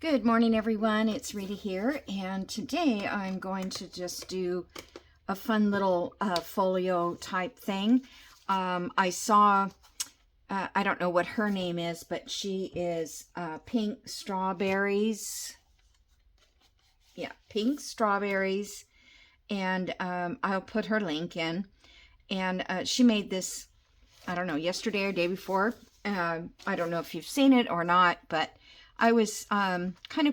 Good morning, everyone. It's Rita here, and today I'm going to just do a fun little folio type thing. I saw, I don't know what her name is, but she is Pink Strawberries. Yeah, Pink Strawberries, and I'll put her link in. And she made this, I don't know, yesterday or day before. I don't know if you've seen it or not, but I was I kind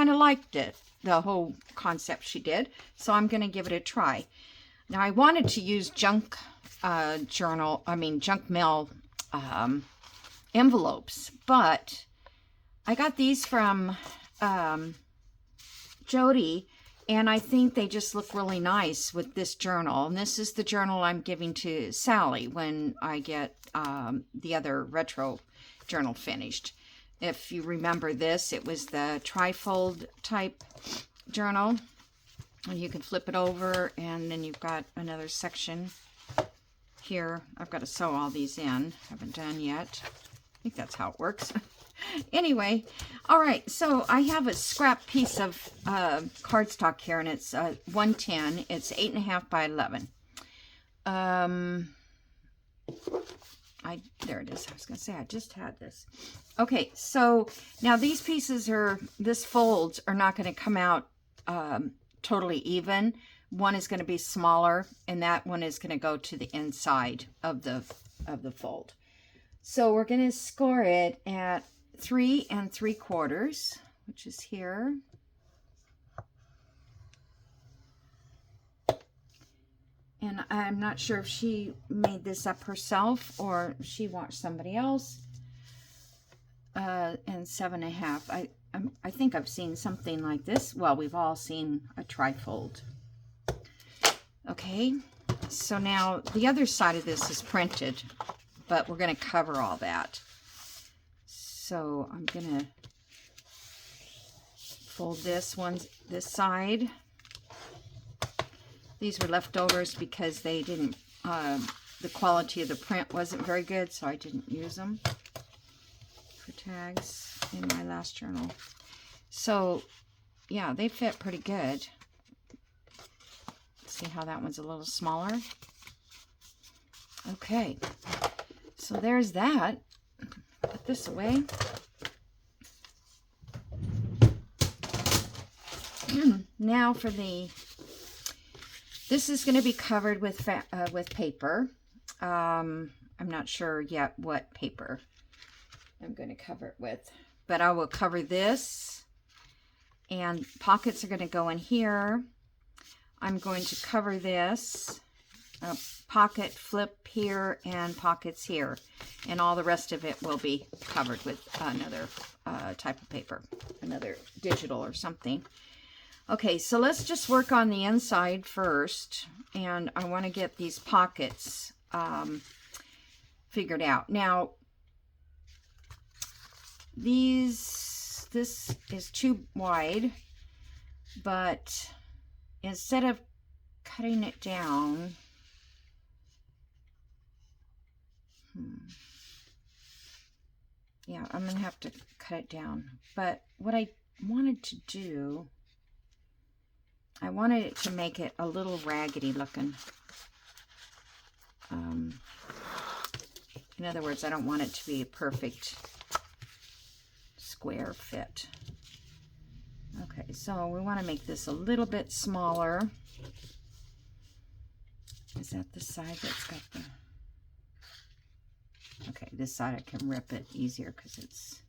of liked it, the whole concept she did, so I'm going to give it a try. Now, I wanted to use junk mail envelopes, but I got these from Jody, and I think they just look really nice with this journal. And this is the journal I'm giving to Sally when I get the other retro journal finished. If you remember this, it was the trifold type journal. And you can flip it over, and then you've got another section here. I've got to sew all these in. Haven't done yet. I think that's how it works. Anyway, all right, so I have a scrap piece of cardstock here, and it's 110. It's 8.5 by 11. There it is. I was going to say I just had this. Okay, so now these pieces this folds are not going to come out totally even. One is going to be smaller, and that one is going to go to the inside of the fold. So we're going to score it at 3 3/4, which is here. And I'm not sure if she made this up herself or she watched somebody else. And 7.5. I think I've seen something like this. Well, we've all seen a trifold. Okay, so now the other side of this is printed, but we're going to cover all that. So I'm going to fold this side. These were leftovers because they didn't, the quality of the print wasn't very good, so I didn't use them for tags in my last journal. So, yeah, they fit pretty good. See how that one's a little smaller? Okay, so there's that. Put this away. Now for this is going to be covered with paper. I'm not sure yet what paper I'm going to cover it with, but I will cover this, and pockets are going to go in here. I'm going to cover this, pocket flip here, and pockets here, and all the rest of it will be covered with another type of paper, another digital or something. Okay, so let's just work on the inside first, and I want to get these pockets figured out. Now, this is too wide, but instead of cutting it down, yeah, I'm going to have to cut it down. But what I wanted to do, I wanted it to make it a little raggedy looking. In other words, I don't want it to be a perfect square fit. Okay, so we want to make this a little bit smaller. Is that the side that's got the... Okay, this side I can rip it easier because it's...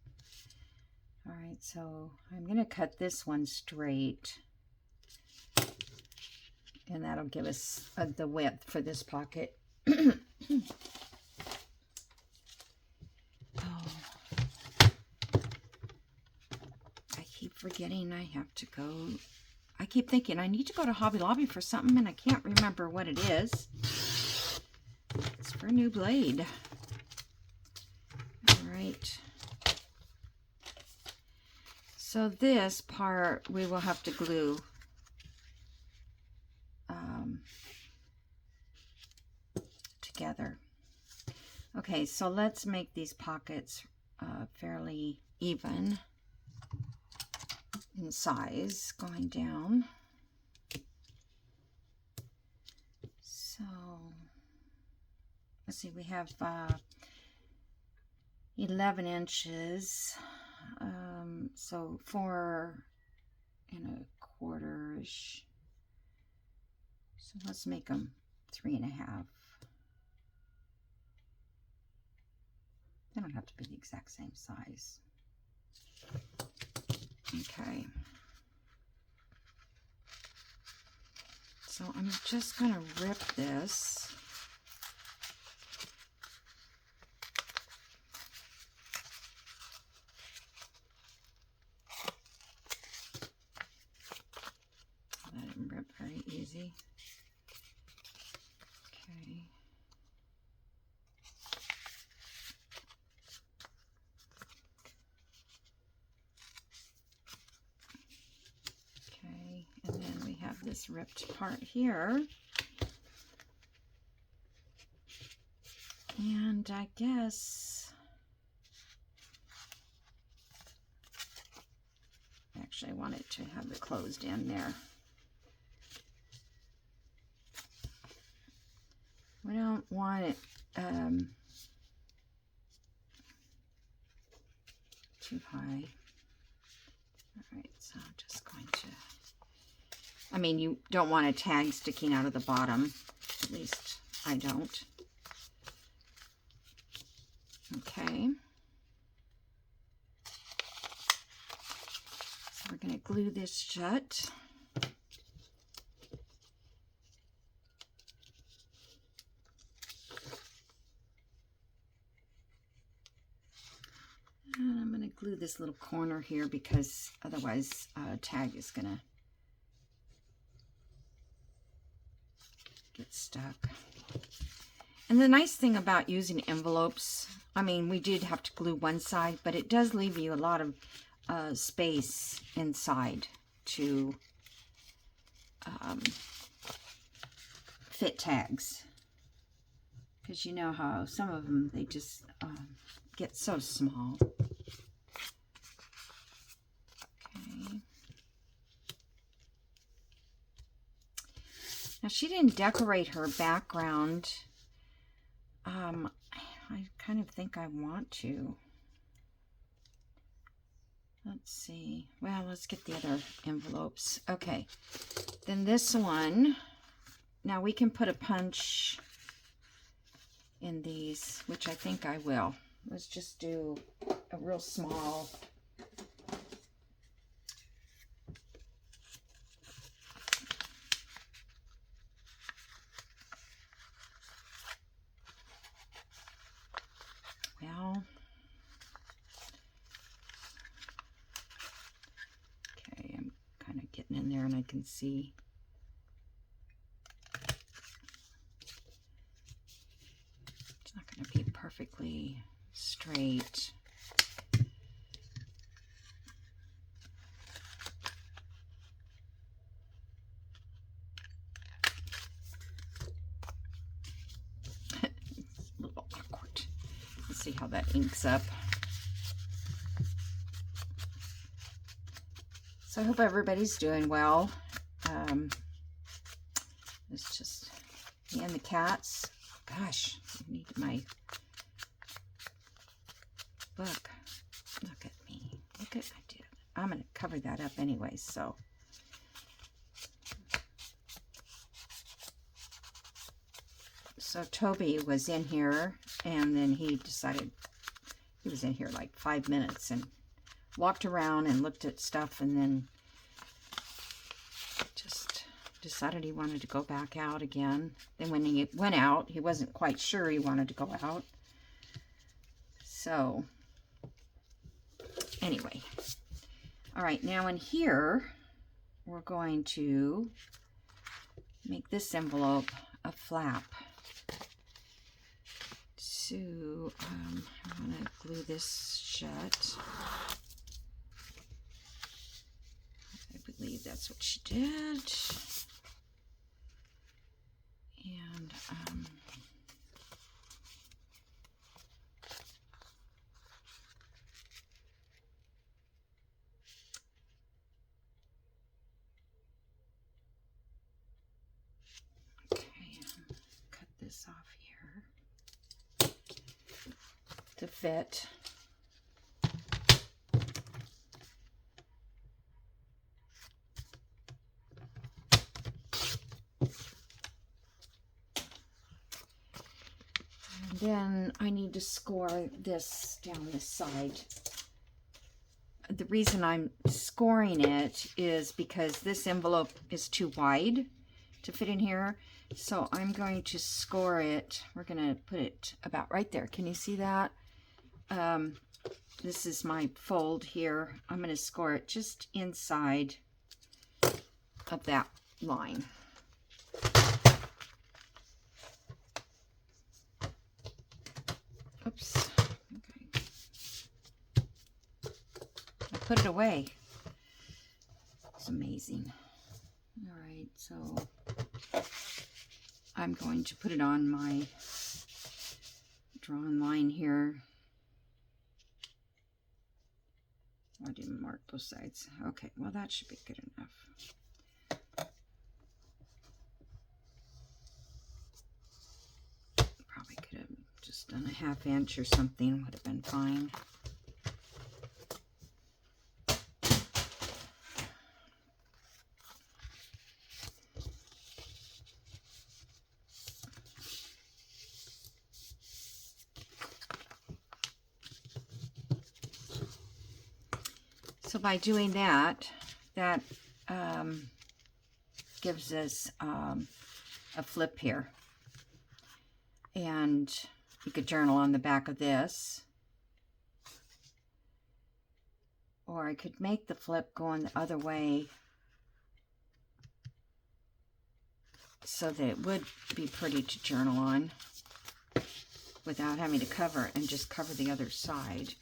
All right, so I'm going to cut this one straight. And that'll give us the width for this pocket. Oh. I keep forgetting I have to go. I keep thinking I need to go to Hobby Lobby for something, and I can't remember what it is. It's for a new blade. All right. So this part we will have to glue. Together. Okay, so let's make these pockets fairly even. in size going down. So let's see, we have 11 inches, so 4¼ So let's make them 3½. They don't have to be the exact same size. Okay. So I'm just going to rip this. That didn't rip very easy. Okay. Okay, and then we have this ripped part here. And I guess, actually I want it to have the closed end there. We don't want it too high. All right, so I'm just going to, I mean, you don't want a tag sticking out of the bottom. At least I don't. Okay. So we're going to glue this shut. And I'm going to glue this little corner here because otherwise a tag is going to get stuck. And the nice thing about using envelopes, I mean, we did have to glue one side, but it does leave you a lot of space inside to fit tags. Because you know how some of them, they just get so small. Okay. Now, she didn't decorate her background. I kind of think I want to. Let's see. Well, let's get the other envelopes. Okay. Then this one. Now we can put a punch in these, which I think I will. Let's just do a real small. Well, okay, I'm kind of getting in there and I can see. It's not going to be perfectly straight. It's a little awkward. Let's see how that inks up. So I hope everybody's doing well. It's just me and the cats. Gosh, I need my book. Look at me. Look at I did. I'm going to cover that up anyway, so. So Toby was in here, and then he decided, he was in here like 5 minutes and walked around and looked at stuff, and then just decided he wanted to go back out again. Then when he went out, he wasn't quite sure he wanted to go out. So anyway, all right, now in here, we're going to make this envelope a flap. So I'm going to glue this shut. I believe that's what she did. And fit. And then I need to score this down this side. The reason I'm scoring it is because this envelope is too wide to fit in here. So I'm going to score it. We're going to put it about right there. Can you see that? This is my fold here. I'm going to score it just inside of that line. Oops. Okay. I put it away. It's amazing. All right, so I'm going to put it on my drawn line here. I didn't mark both sides. Okay, well that should be good enough. Probably could have just done a 1/2 inch or something, would have been fine. So by doing that, that gives us a flip here. And you could journal on the back of this. Or I could make the flip going the other way so that it would be pretty to journal on without having to cover it, and just cover the other side.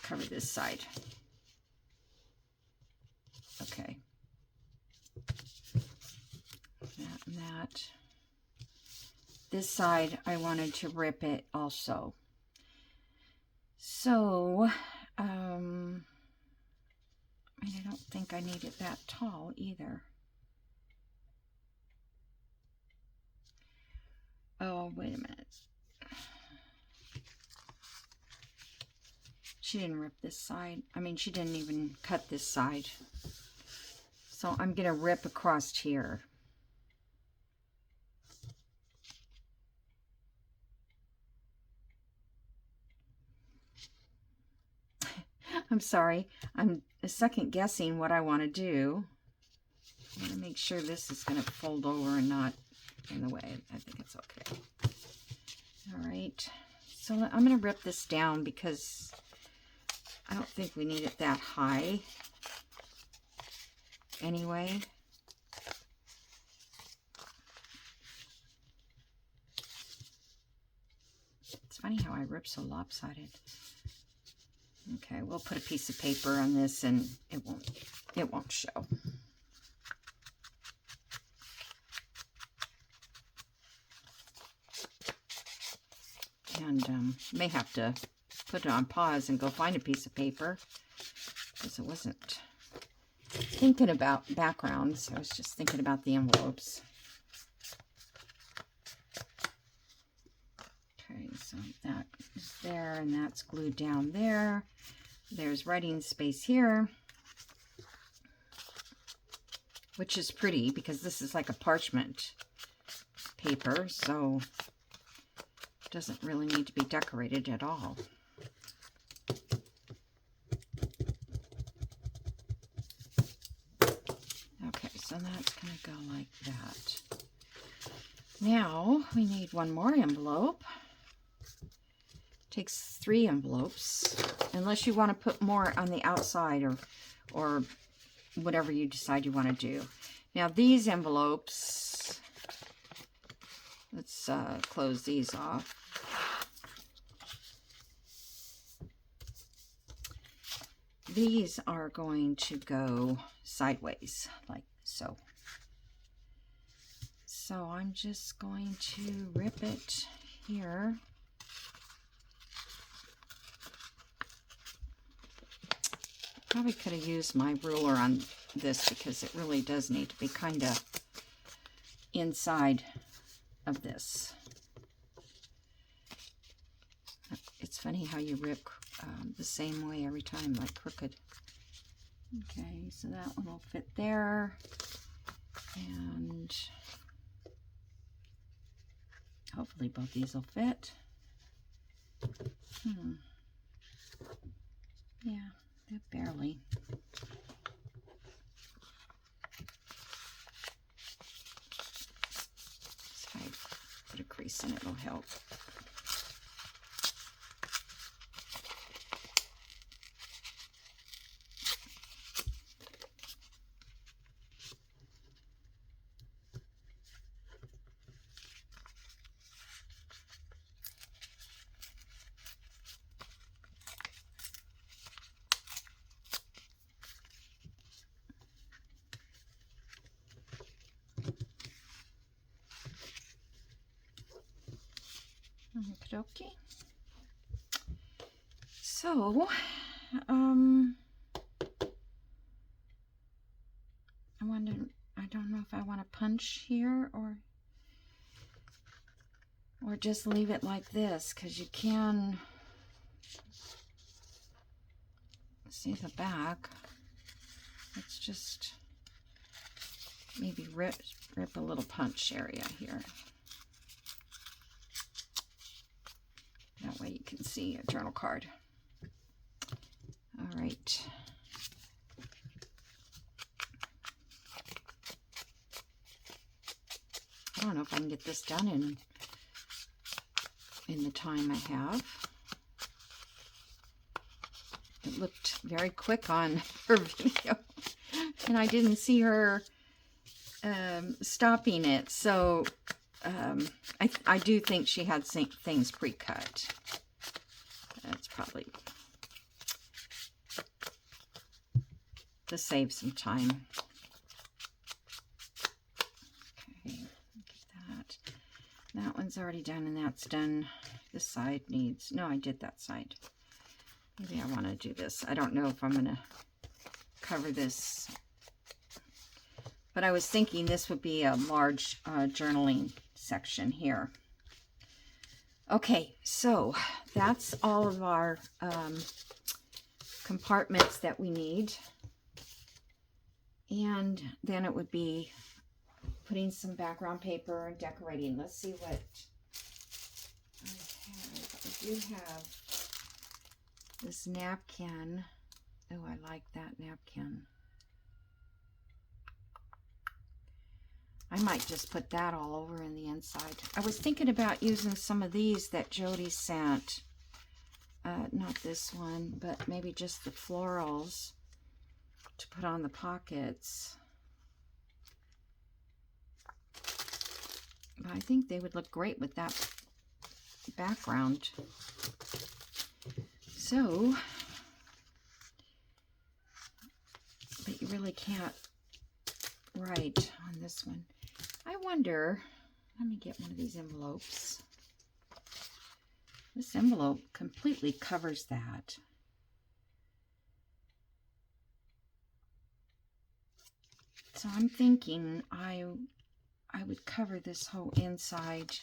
Cover this side. Okay. That and that. This side, I wanted to rip it also. So, I don't think I need it that tall either. Oh, wait a minute. She didn't rip this side. I mean, she didn't even cut this side. So I'm going to rip across here. I'm sorry. I'm second guessing what I want to do. I want to make sure this is going to fold over and not in the way. I think it's okay. All right. So I'm going to rip this down because I don't think we need it that high anyway. It's funny how I rip so lopsided. Okay, we'll put a piece of paper on this and it won't show. And may have to put it on pause and go find a piece of paper because I wasn't thinking about backgrounds. I was just thinking about the envelopes. Okay, so that is there and that's glued down there. There's writing space here, which is pretty because this is like a parchment paper, so it doesn't really need to be decorated at all. Okay, so that's going to go like that. Now we need one more envelope. Takes 3 envelopes, unless you want to put more on the outside or whatever you decide you want to do. Now these envelopes, let's close these off. These are going to go sideways like so. So I'm just going to rip it here. Probably could have used my ruler on this because it really does need to be kind of inside of this. funny how you rip the same way every time, like crooked. Okay, so that one will fit there. And hopefully both these will fit. Yeah, they're barely. So if I put a crease in it, it'll help. Okay. So, I don't know if I want to punch here or just leave it like this, because you can see the back. Let's just maybe rip a little punch area here. That way you can see a journal card. All right. I don't know if I can get this done in the time I have. It looked very quick on her video, and I didn't see her stopping it. So I do think she had things pre-cut. That's probably to save some time. Okay, look at that. That one's already done, and that's done. This side needs, no, I did that side. Maybe I want to do this. I don't know if I'm going to cover this, but I was thinking this would be a large journaling section here. Okay, so that's all of our compartments that we need. And then it would be putting some background paper and decorating. Let's see what I have. I do have this napkin. Oh, I like that napkin. I might just put that all over in the inside. I was thinking about using some of these that Jody sent. Not this one, but maybe just the florals to put on the pockets. But I think they would look great with that background. So, but you really can't write on this one. I wonder, let me get one of these envelopes. This envelope completely covers that. So I'm thinking I would cover this whole inside.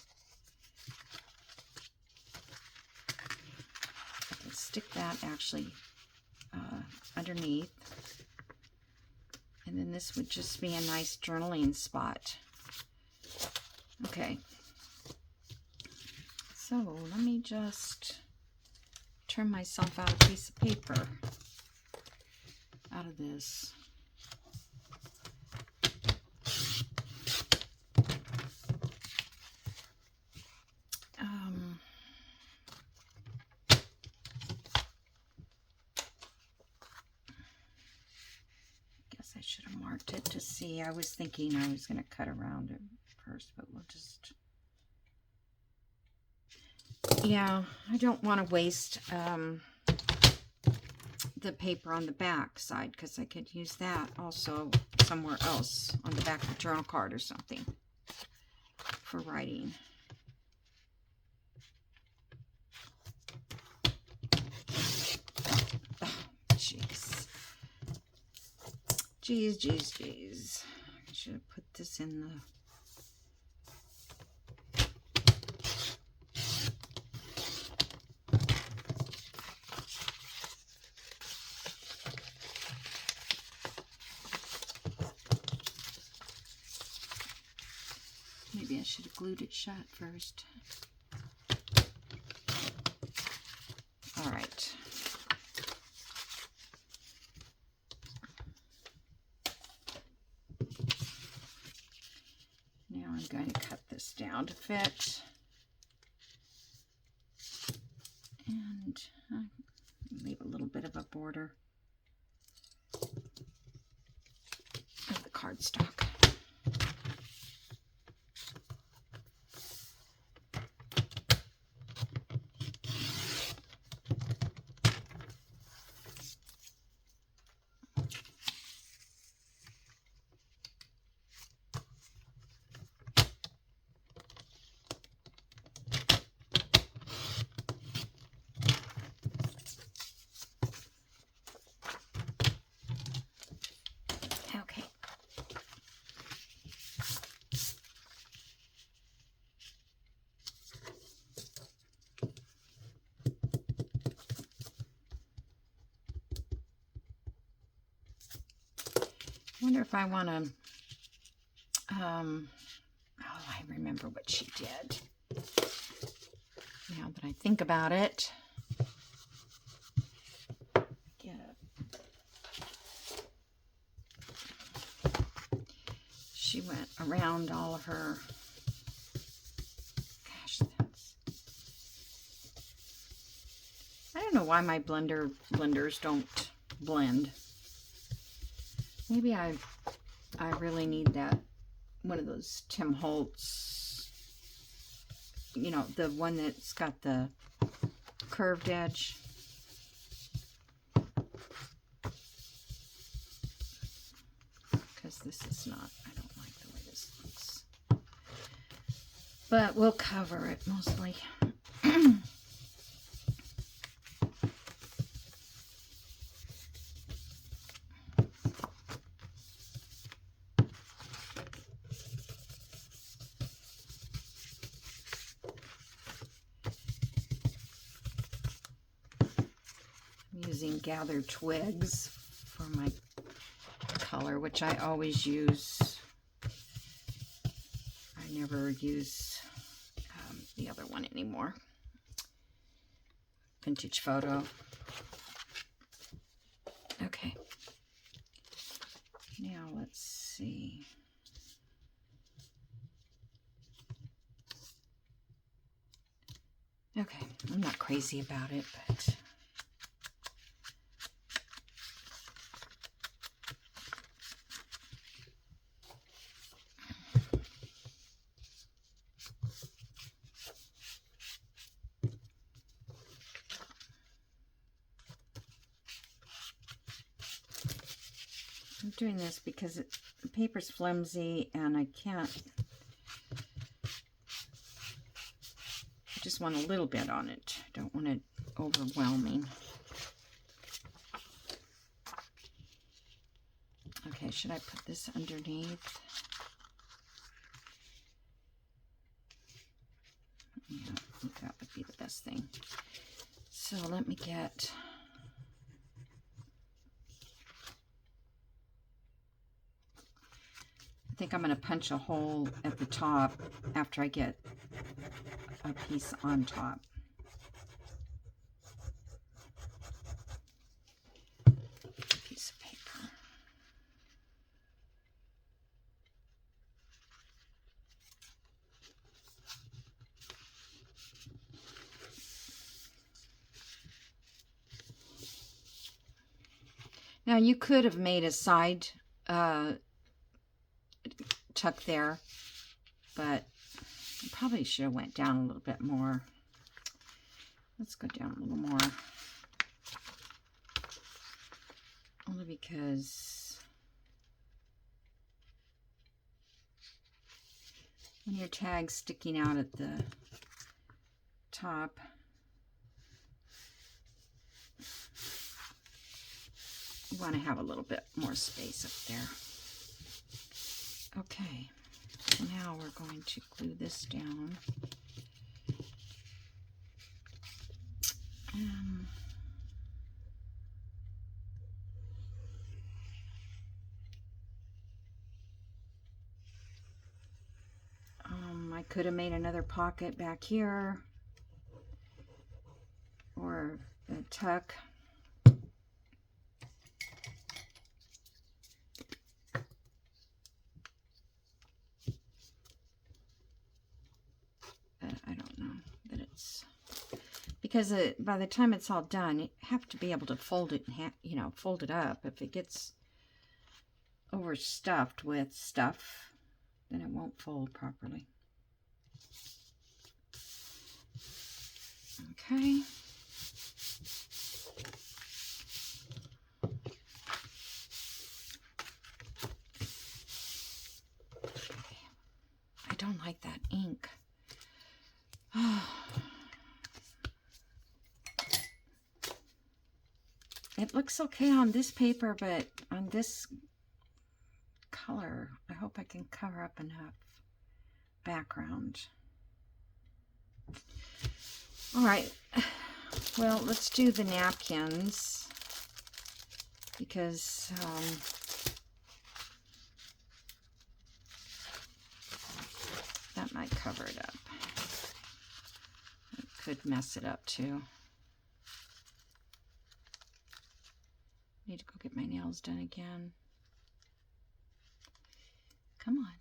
Let's stick that actually underneath. And then this would just be a nice journaling spot. Okay. So let me just turn myself out a piece of paper out of this. Guess I should have marked it to see. I was thinking I was going to cut around it first, but we'll just... Yeah, I don't want to waste the paper on the back side, because I could use that also somewhere else on the back of a journal card or something for writing. Jeez. Jeez. I should have put this in the... should have glued it shut first. All right. Now I'm going to cut this down to fit. And leave a little bit of a border of the cardstock. Okay. I wonder if I want to, oh, I remember what she did. Now that I think about it, she went around all of her, gosh, I don't know why my blenders don't blend. Maybe I really need that, one of those Tim Holtz, you know, the one that's got the curved edge. Because this is not, I don't like the way this looks. But we'll cover it mostly. Using gathered twigs for my color, which I always use. I never use the other one anymore. Vintage Photo. Okay. Now let's see. Okay, I'm not crazy about it, but I'm doing this because the paper's flimsy and I can't, I just want a little bit on it. I don't want it overwhelming. Okay, should I put this underneath? Yeah, I think that would be the best thing. So let me get, I think I'm going to punch a hole at the top after I get a piece on top. Piece of paper. Now you could have made a side tuck there, but I probably should have went down a little bit more. Let's go down a little more. Only because when your tag's sticking out at the top, you want to have a little bit more space up there. Okay, so now we're going to glue this down. I could have made another pocket back here or a tuck. I don't know that it's because by the time it's all done, you have to be able to fold it, you know, fold it up. If it gets overstuffed with stuff, then it won't fold properly. Okay. I don't like that ink. It looks okay on this paper, but on this color, I hope I can cover up enough background. All right, well, let's do the napkins because that might cover it up. It could mess it up too. Need to go get my nails done again. Come on.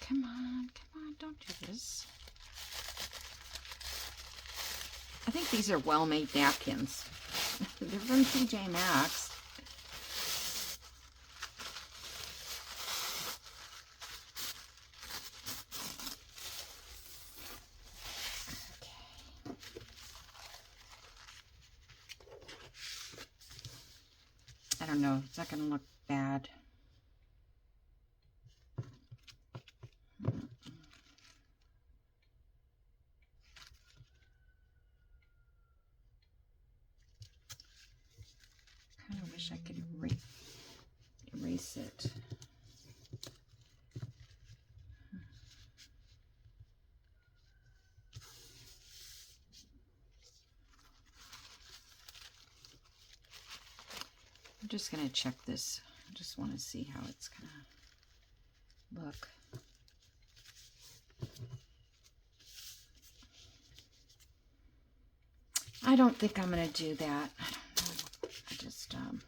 Come on, don't do this. I think these are well-made napkins. They're from TJ Maxx. Okay. I don't know, it's not going to look bad. I wish I could erase it. I'm just going to check this. I just want to see how it's going to look. I don't think I'm going to do that. I don't know. I just, I'm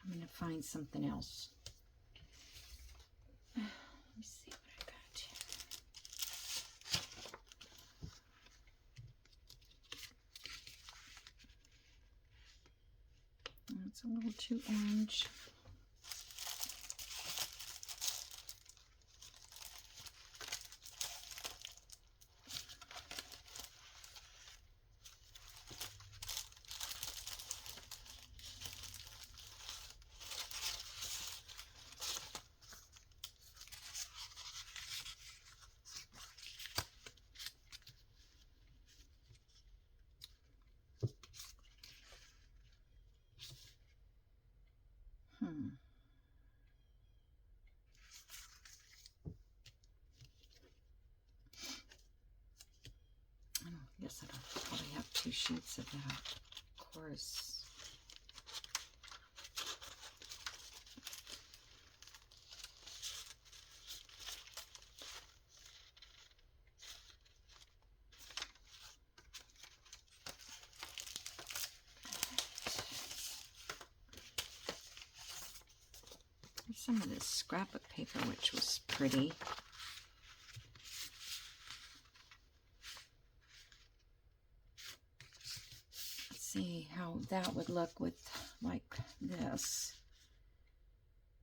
going to find something else. Let me see what I got here. It's a little too orange. Yes, I'll probably have 2 sheets of that, of course. There's some of this scrapbook paper, which was pretty. See how that would look with like this.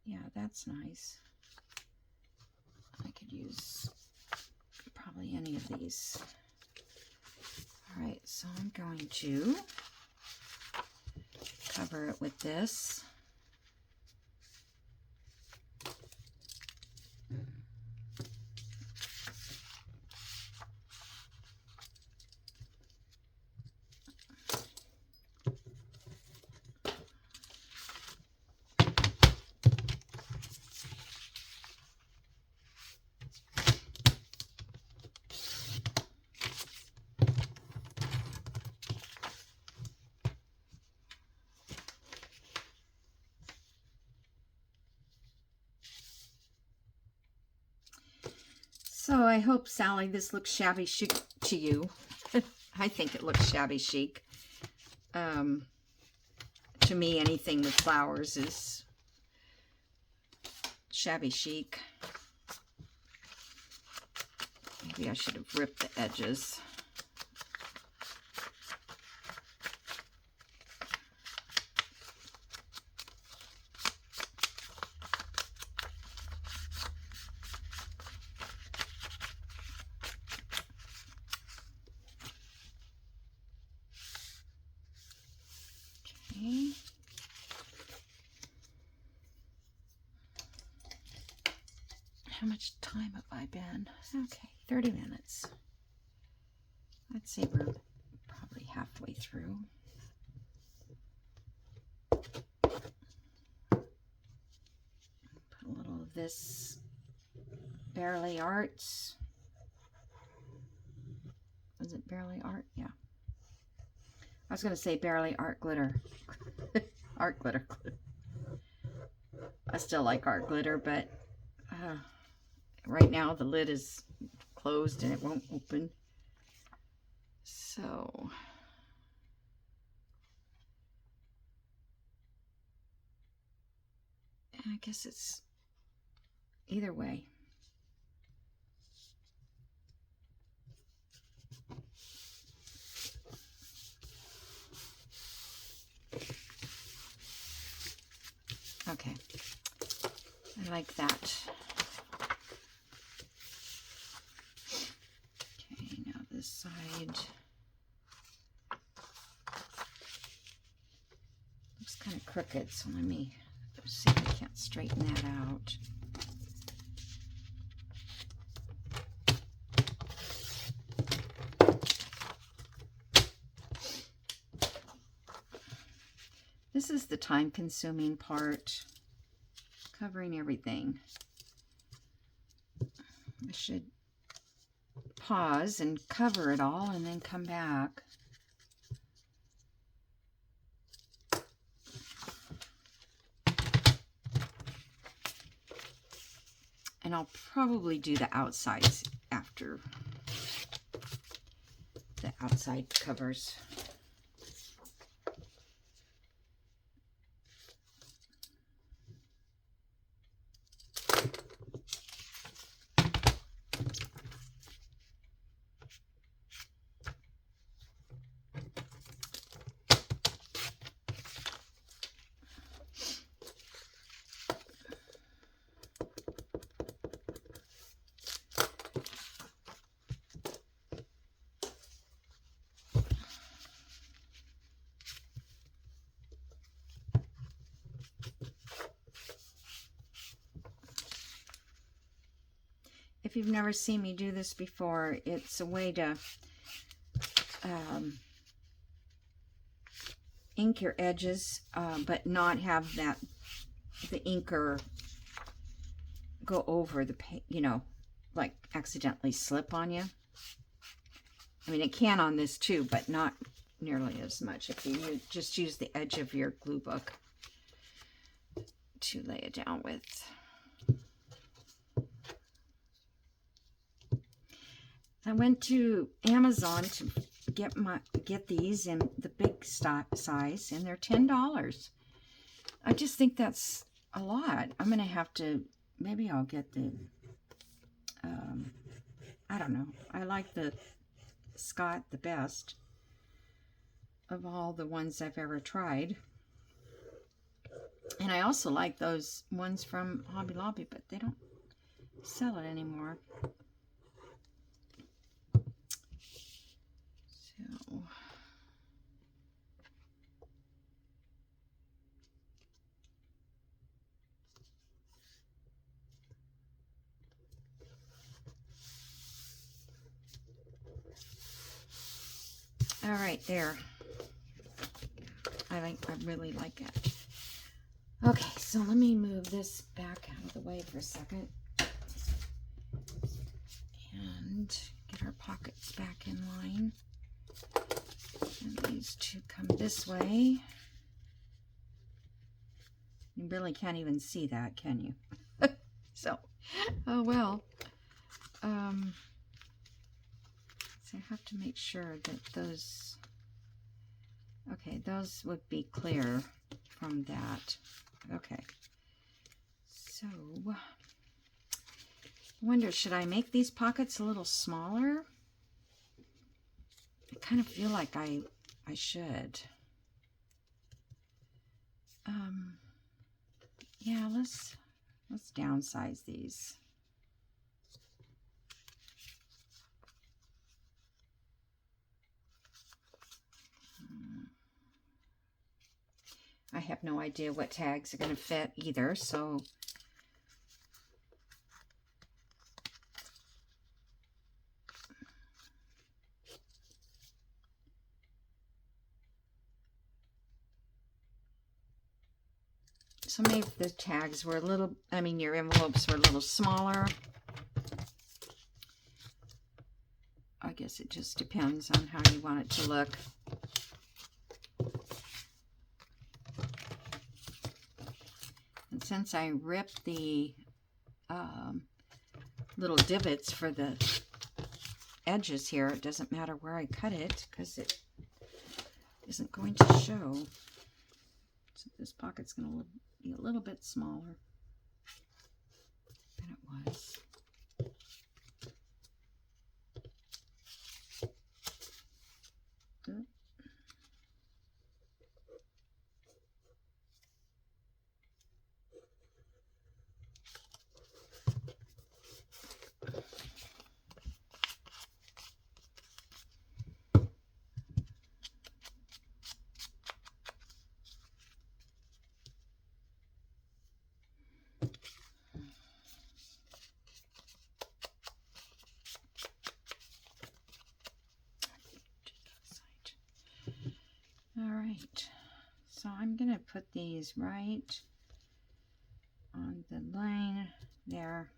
Yeah, that's nice. I could use probably any of these. All right, so I'm going to cover it with this. So I hope, Sally, this looks shabby chic to you. I think it looks shabby chic. To me, anything with flowers is shabby chic. Maybe I should have ripped the edges. Okay. How much time have I been? Okay, 30 minutes. Let's see, we're probably halfway through. Put a little of this Barely Arts. Was it Barely Art? Yeah. I was going to say Barely Art Glitter. Art Glitter. I still like art glitter, but right now the lid is closed and it won't open. So I guess it's either way. Okay, I like that. Okay, now this side looks kind of crooked, so let me see if I can't straighten that out. This is the time-consuming part, covering everything. I should pause and cover it all and then come back. And I'll probably do the outsides after the outside covers. If you've never seen me do this before, it's a way to ink your edges, but not have the inker go over the, you know, like accidentally slip on you. I mean, it can on this too, but not nearly as much if you just use the edge of your glue book to lay it down with. I went to Amazon to get these in the big size, and they're $10. I just think that's a lot. I'm gonna have to, maybe I'll get the I don't know. I like the Scott the best of all the ones I've ever tried. And I also like those ones from Hobby Lobby, but they don't sell it anymore. So all right, there. I really like it. Okay, so let me move this back out of the way for a second and get our pockets back in line. And these two come this way. You really can't even see that, can you? So, oh well. so I have to make sure that those, okay, those would be clear from that. Okay, so I wonder, should I make these pockets a little smaller? I kind of feel like I should. Yeah, let's downsize these. I have no idea what tags are going to fit either, so maybe the tags were a little, I mean, your envelopes were a little smaller. I guess it just depends on how you want it to look. And since I ripped the little divots for the edges here, it doesn't matter where I cut it because it isn't going to show. So this pocket's going to be a little bit smaller than it was. Alright, so I'm going to put these right on the line there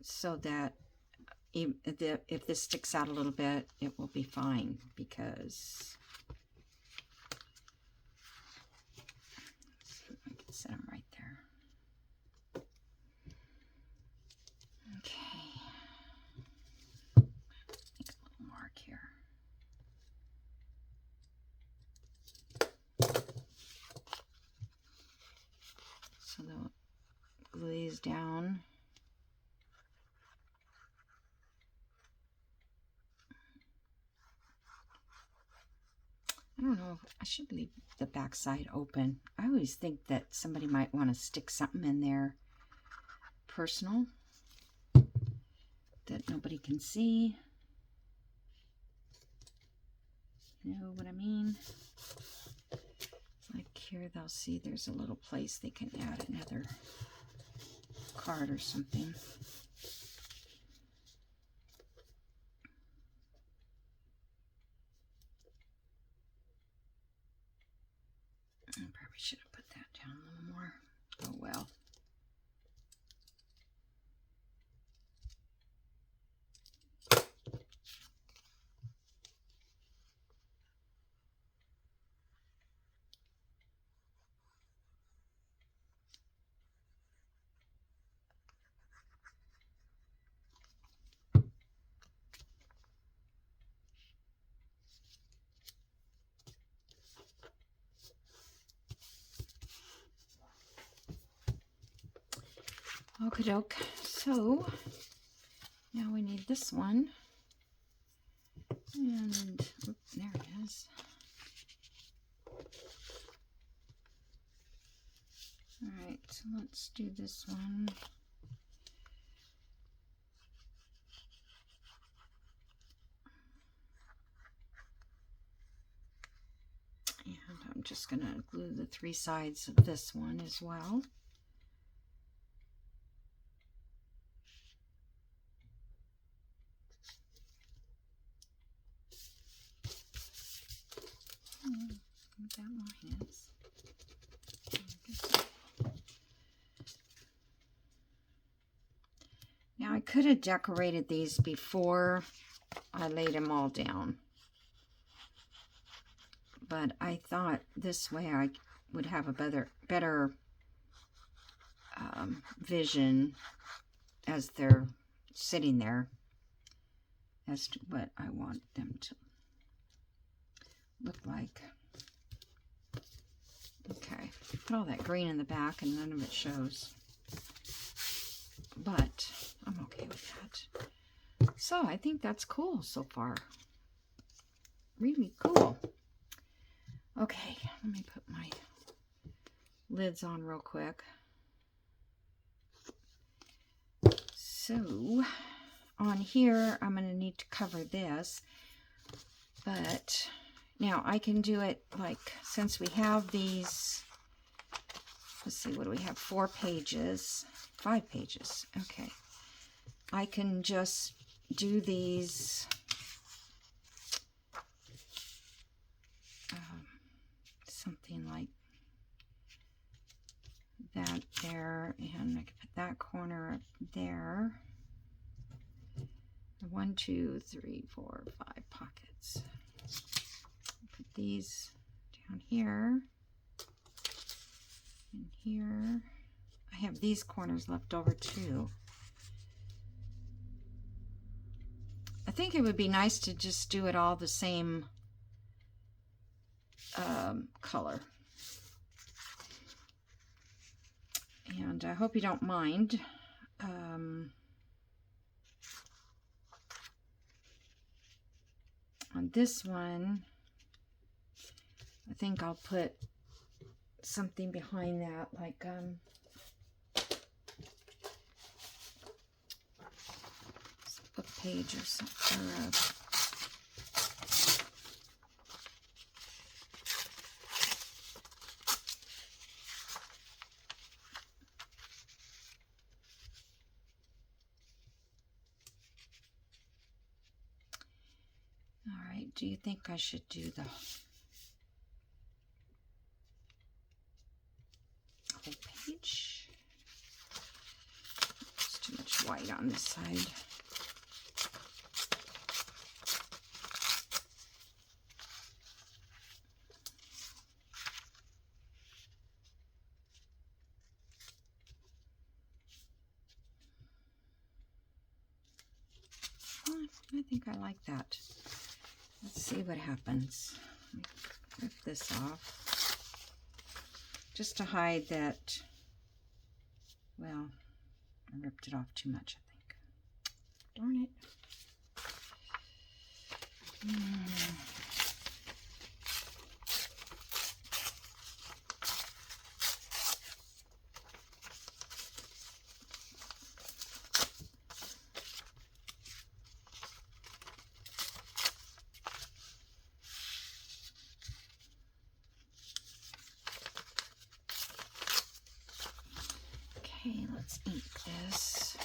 so that if this sticks out a little bit, it will be fine because I can set them right there. Okay, make a little mark here. So they'll glue these down. I don't know, I should leave the back side open. I always think that somebody might want to stick something in there personal that nobody can see. You know what I mean? Like here, they'll see there's a little place they can add another card or something. I probably should have put that down a little more. Oh well. Okie doke. So now we need this one. And oops, there it is. Alright, so let's do this one. And I'm just going to glue the three sides of this one as well. That line is. Now I could have decorated these before I laid them all down, but I thought this way I would have a better vision as they're sitting there as to what I want them to look like. Okay, put all that green in the back and none of it shows, but I'm okay with that. So I think that's cool so far. Really cool. Okay, let me put my lids on real quick. So on here, I'm going to need to cover this, but now I can do it like, since we have these, let's see, what do we have? 4 pages, 5 pages. Okay. I can just do these something like that there, and I can put that corner up there. 1, 2, 3, 4, 5 pockets. Put these down here and here. I have these corners left over too. I think it would be nice to just do it all the same color. And I hope you don't mind. On this one, I think I'll put something behind that, like a page or something. All right, do you think I should do the whole page? There's too much white on this side. I think I like that. Let's see what happens. Rip this off. Just to hide that, well, I ripped it off too much, I think. Darn it. Okay, let's ink this.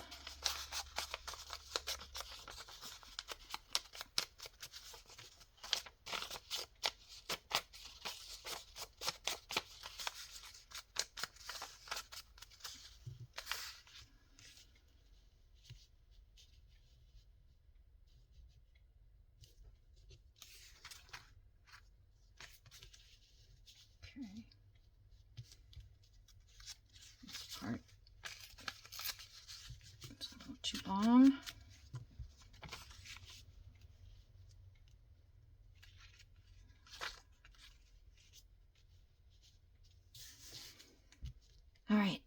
Okay. This part is a little too long. All right.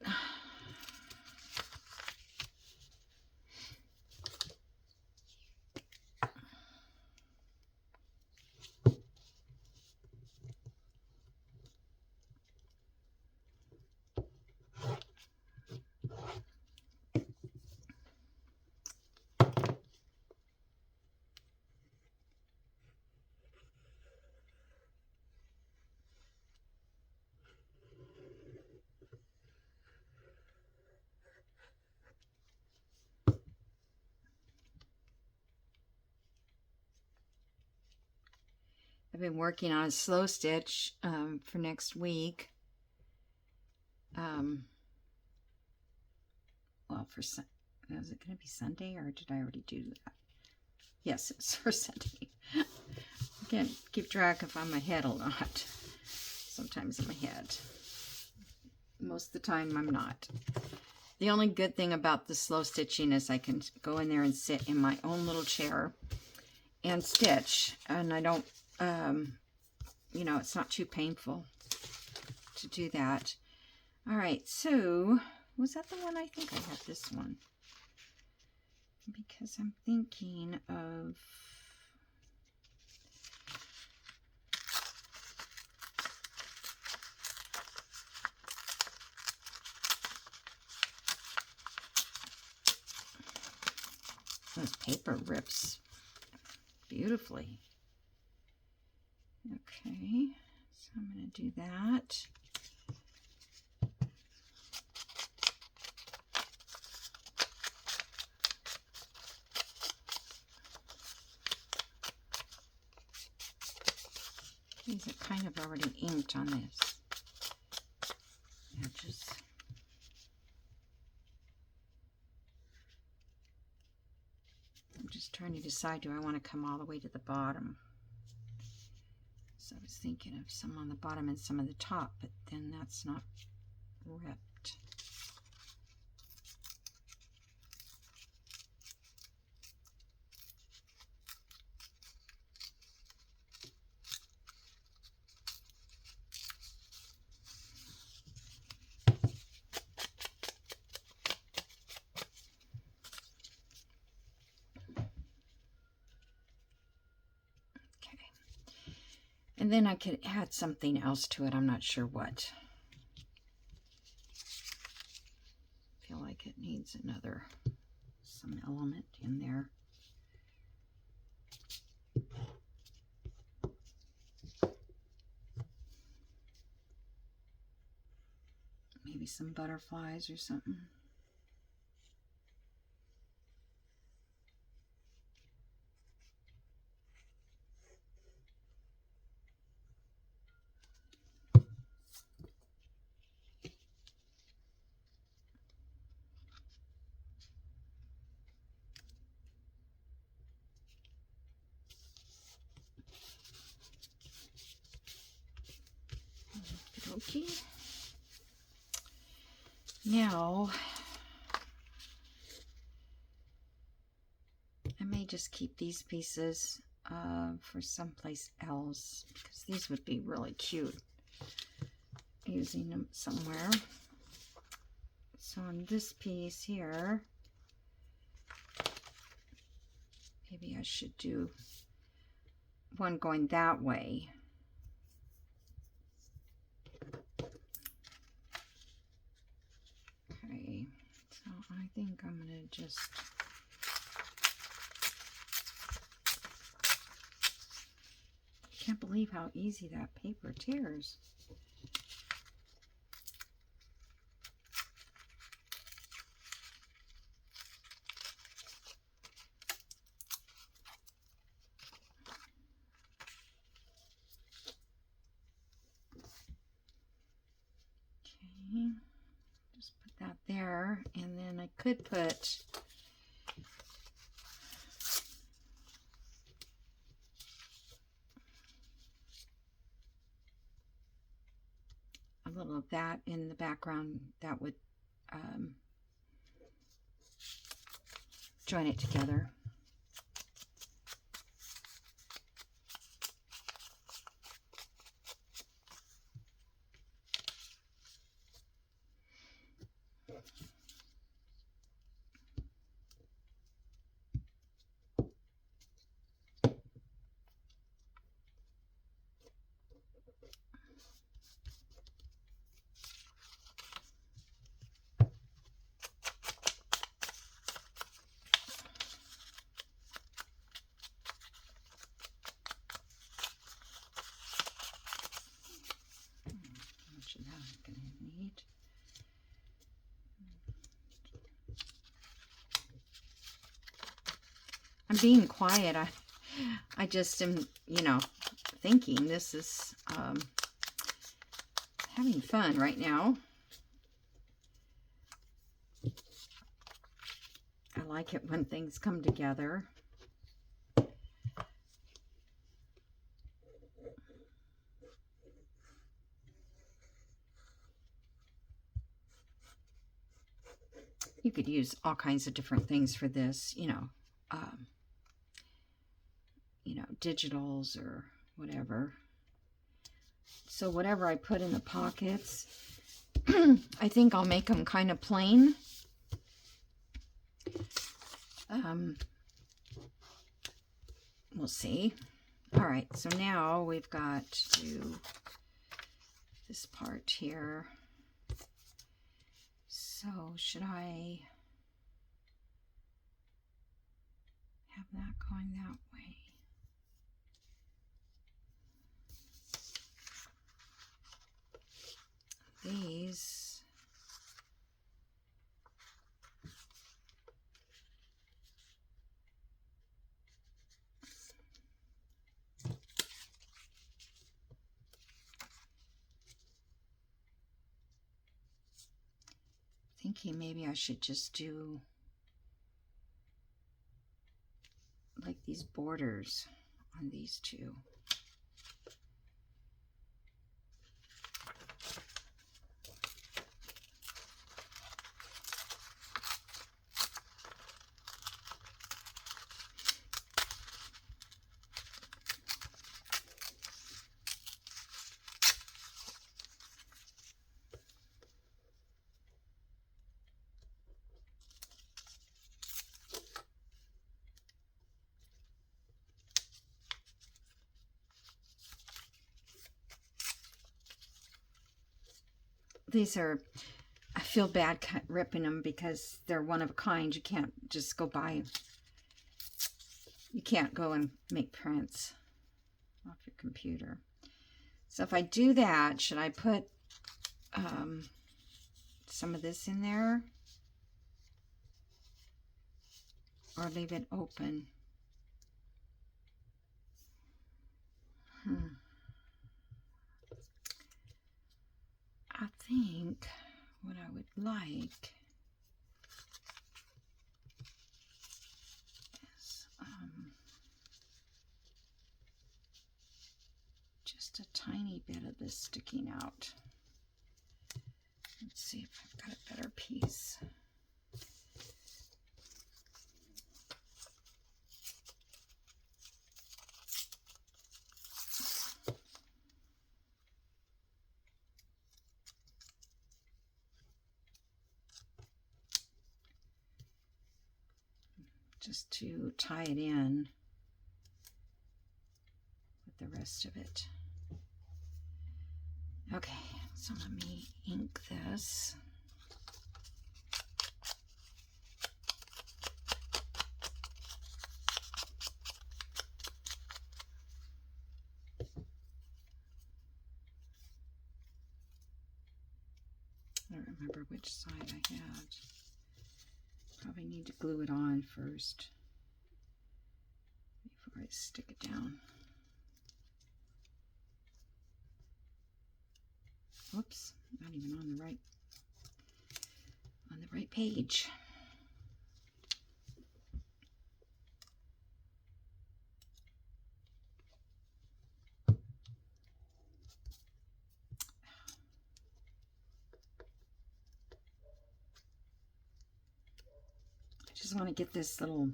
I've been working on a slow stitch for next week. Well, is it going to be Sunday, or did I already do that? Yes, it's for Sunday. I can't keep track if I'm ahead or not. Sometimes I'm ahead. Most of the time I'm not. The only good thing about the slow stitching is I can go in there and sit in my own little chair and stitch, and I don't, you know, it's not too painful to do that. All right, so was that the one? I think I had this one, because I'm thinking of, this paper rips beautifully. Okay, so I'm going to do that. These are kind of already inked on this edges. I'm just trying to decide, do I want to come all the way to the bottom? So I was thinking of some on the bottom and some on the top, but then that's not ripped. And then I could add something else to it. I'm not sure what. I feel like it needs some element in there. Maybe some butterflies or something. Okay. Now, I may just keep these pieces for someplace else, because these would be really cute using them somewhere. So on this piece here, maybe I should do one going that way. Okay, so I think I'm going to just I can't believe how easy that paper tears. Okay, just put that there, and then I could put a little of that in the background. That would join it together. I'm being quiet. I just am, you know, thinking this is having fun right now. I like it when things come together. You could use all kinds of different things for this, digitals or whatever. So whatever I put in the pockets, I think I'll make them kind of plain. We'll see. All right, so now we've got to do this part here. So should I have that going that way? These, thinking maybe I should just do like these borders on these two. These are, I feel bad ripping them because they're one of a kind. You can't just go buy, you can't go and make prints off your computer. So if I do that, should I put some of this in there or leave it open? I think what I would like is just a tiny bit of this sticking out. Let's see if I've got a better piece. Just to tie it in with the rest of it. Okay, so let me ink this. I don't remember which side I had. Probably need to glue it on first before I stick it down. Whoops, not even on the right page. I just want to get this little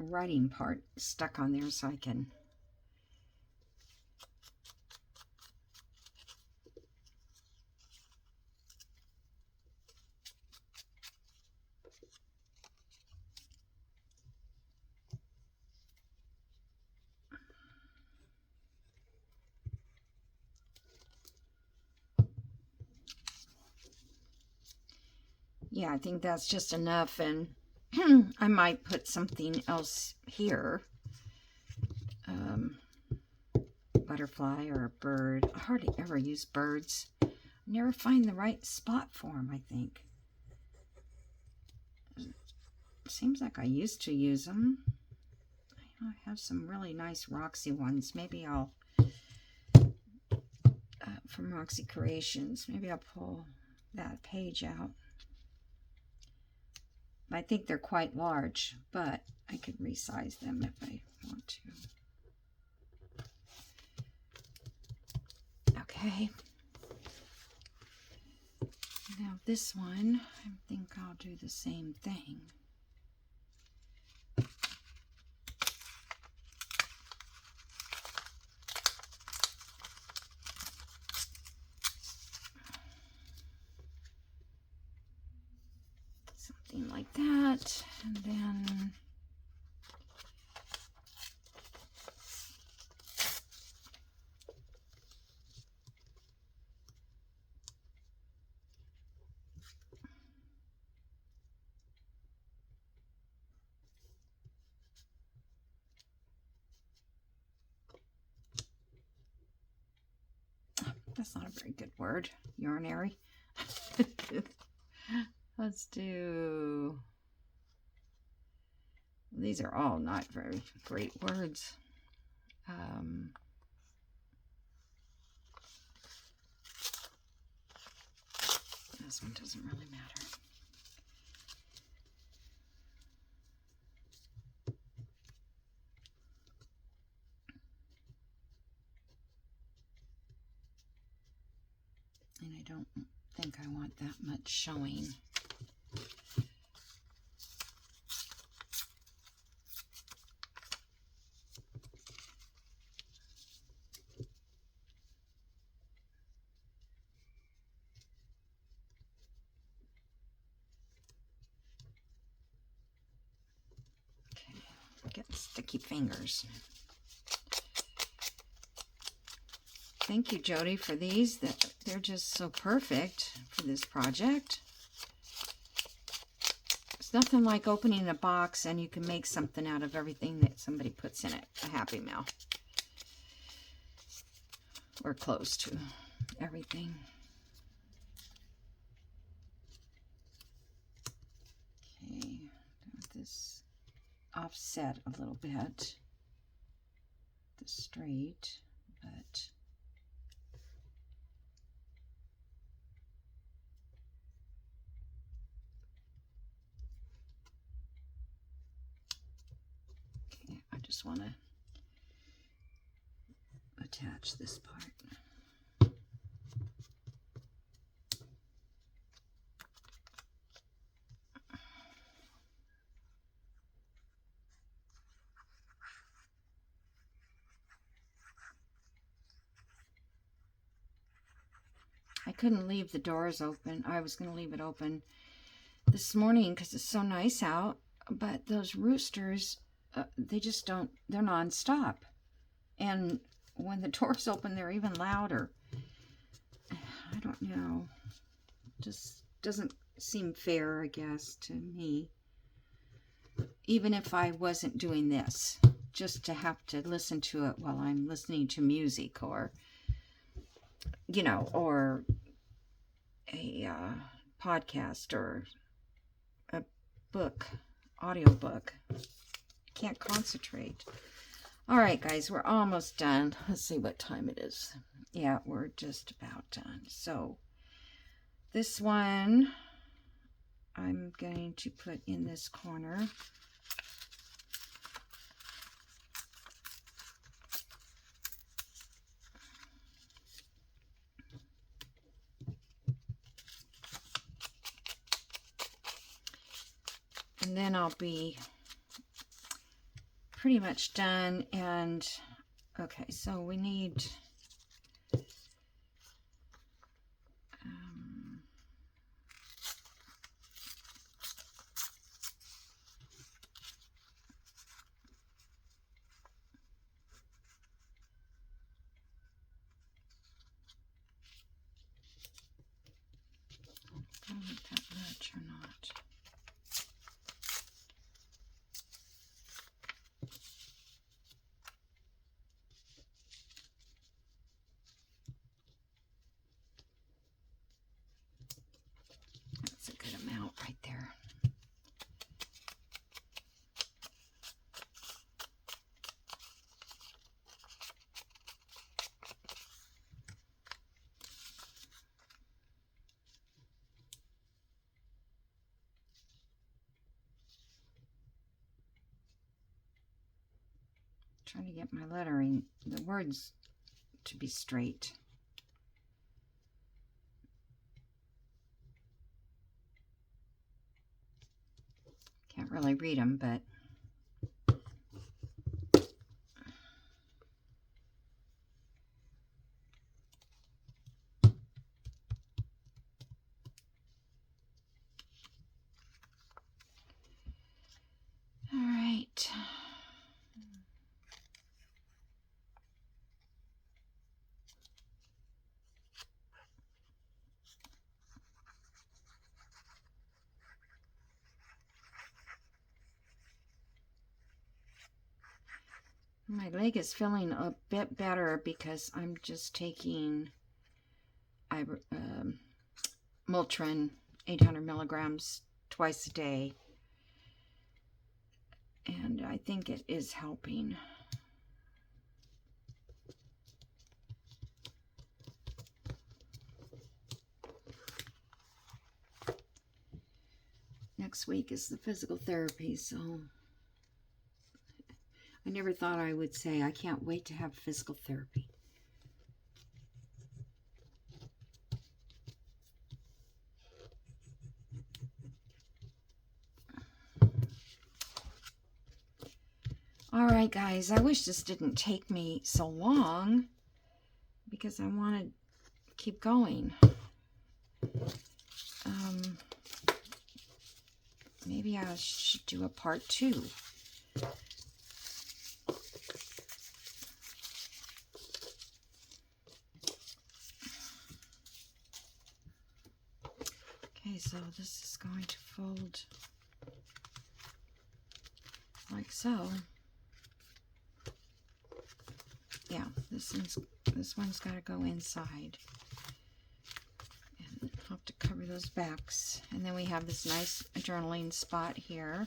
writing part stuck on there so I can yeah, I think that's just enough, and I might put something else here. Butterfly or a bird. I hardly ever use birds. I never find the right spot for them, I think. Seems like I used to use them. I have some really nice Roxy ones. Maybe I'll, from Roxy Creations, maybe I'll pull that page out. I think they're quite large, but I could resize them if I want to. Okay. And Now this one, I think I'll do the same thing. Something like that, and then that's not a very good word, urinary. Let's do, these are all not very great words. This one doesn't really matter. And I don't think I want that much showing. Okay, getting sticky fingers. Thank you, Jody, for these. They're just so perfect for this project. It's nothing like opening a box and you can make something out of everything that somebody puts in it. A Happy Meal. Or close to everything. Okay, this offset a little bit. The straight, but okay, I just want to attach this part. I couldn't leave the doors open. I was going to leave it open this morning because it's so nice out, but those roosters, they just don't, they're nonstop. And when the doors open, they're even louder. I don't know. Just doesn't seem fair, I guess, to me. Even if I wasn't doing this, just to have to listen to it while I'm listening to music or, you know, or a podcast or a book, audiobook. Can't concentrate. All right, guys, we're almost done. Let's see what time it is. Yeah, we're just about done. So this one I'm going to put in this corner. And then I'll be pretty much done. And okay, so we need do I want that much or not? That's a good amount right there. Trying to get my lettering, the words to be straight. really read them, but all right. My leg is feeling a bit better because I'm just taking Motrin 800 milligrams twice a day. And I think it is helping. Next week is the physical therapy, so I never thought I would say I can't wait to have physical therapy. All right, guys, I wish this didn't take me so long because I want to keep going. Maybe I should do a part 2. Okay, so this is going to fold like so. Yeah, this one's got to go inside. And I'll have to cover those backs. And then we have this nice journaling spot here.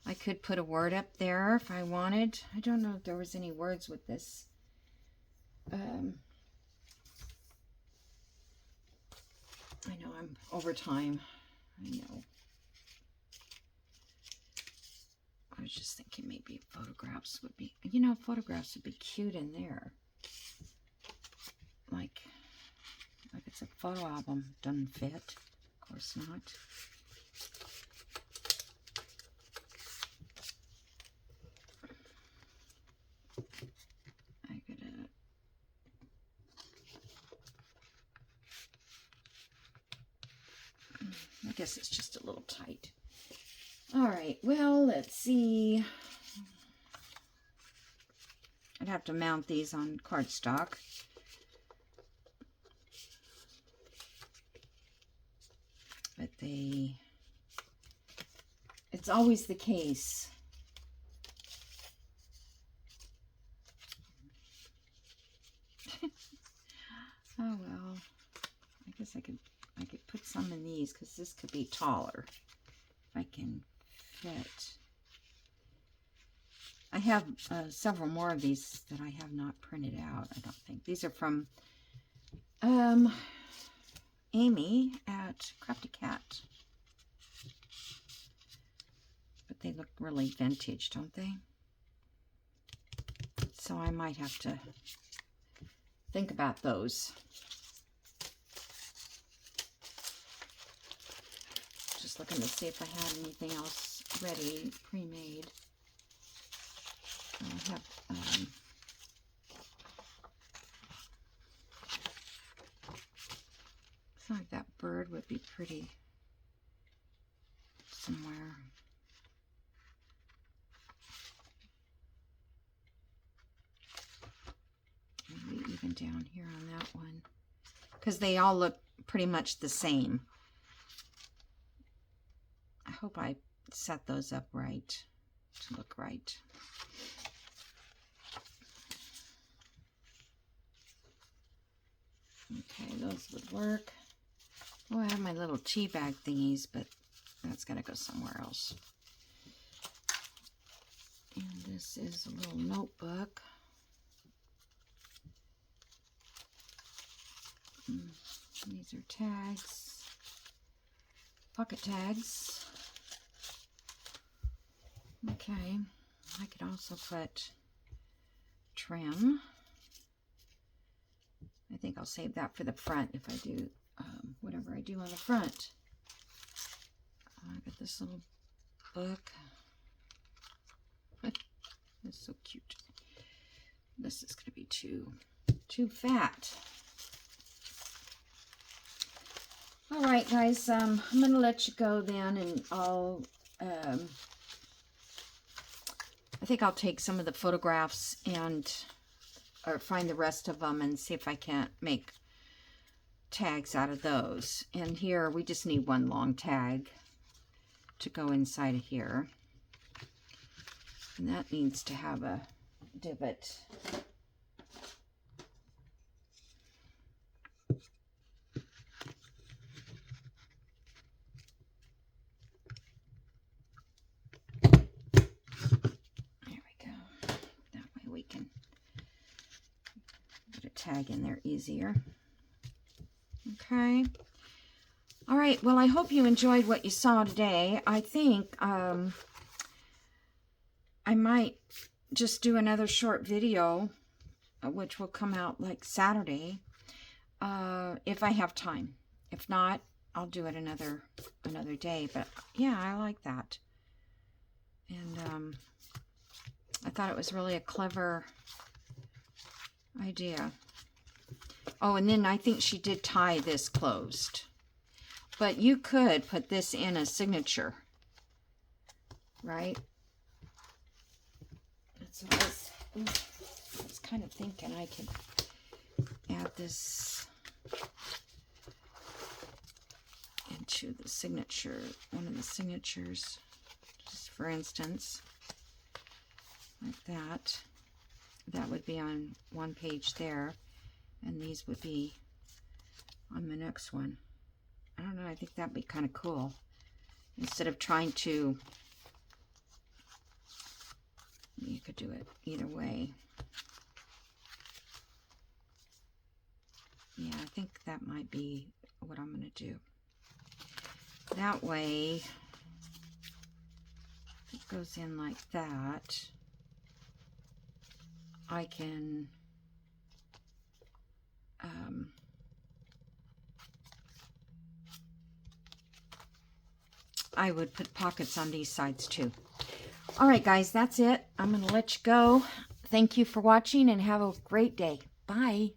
I could put a word up there if I wanted. I don't know if there was any words with this. I know I'm over time. I know. I was just thinking maybe photographs would be, photographs would be cute in there. Like it's a photo album. Doesn't fit. Of course not. I guess it's just a little tight. All right, well, let's see. I'd have to mount these on cardstock. But it's always the case. Oh, well, I guess I could put some in these because this could be taller if I can fit. I have several more of these that I have not printed out, I don't think. These are from Amy at Crafty Cat. But they look really vintage, don't they? So I might have to think about those. Just looking to see if I had anything else ready, pre-made. I have I feel like that bird would be pretty somewhere. Maybe even down here on that one, because they all look pretty much the same. I hope I set those up right to look right. Okay, those would work. Oh, I have my little tea bag thingies, but that's got to go somewhere else. And this is a little notebook. These are tags, pocket tags. Okay, I could also put trim. I think I'll save that for the front if I do whatever I do on the front. I got this little book. That's so cute. This is going to be too fat. All right, guys, I'm going to let you go then, and I'll, I think I'll take some of the photographs or find the rest of them and see if I can't make tags out of those. And here, we just need one long tag to go inside of here. And that needs to have a divot. Tag in there easier. Okay. All right. Well, I hope you enjoyed what you saw today. I think I might just do another short video, which will come out like Saturday, if I have time. If not, I'll do it another day. But yeah, I like that. And I thought it was really a clever idea. Oh, and then I think she did tie this closed. But you could put this in a signature, right? That's what I was kind of thinking I could add this into the signature, one of the signatures, just for instance, like that. That would be on one page there. And these would be on the next one. I don't know, I think that'd be kind of cool. Instead of trying to, you could do it either way. Yeah, I think that might be what I'm going to do. That way, it goes in like that. I can I would put pockets on these sides too. All right, guys, that's it. I'm going to let you go. Thank you for watching and have a great day. Bye.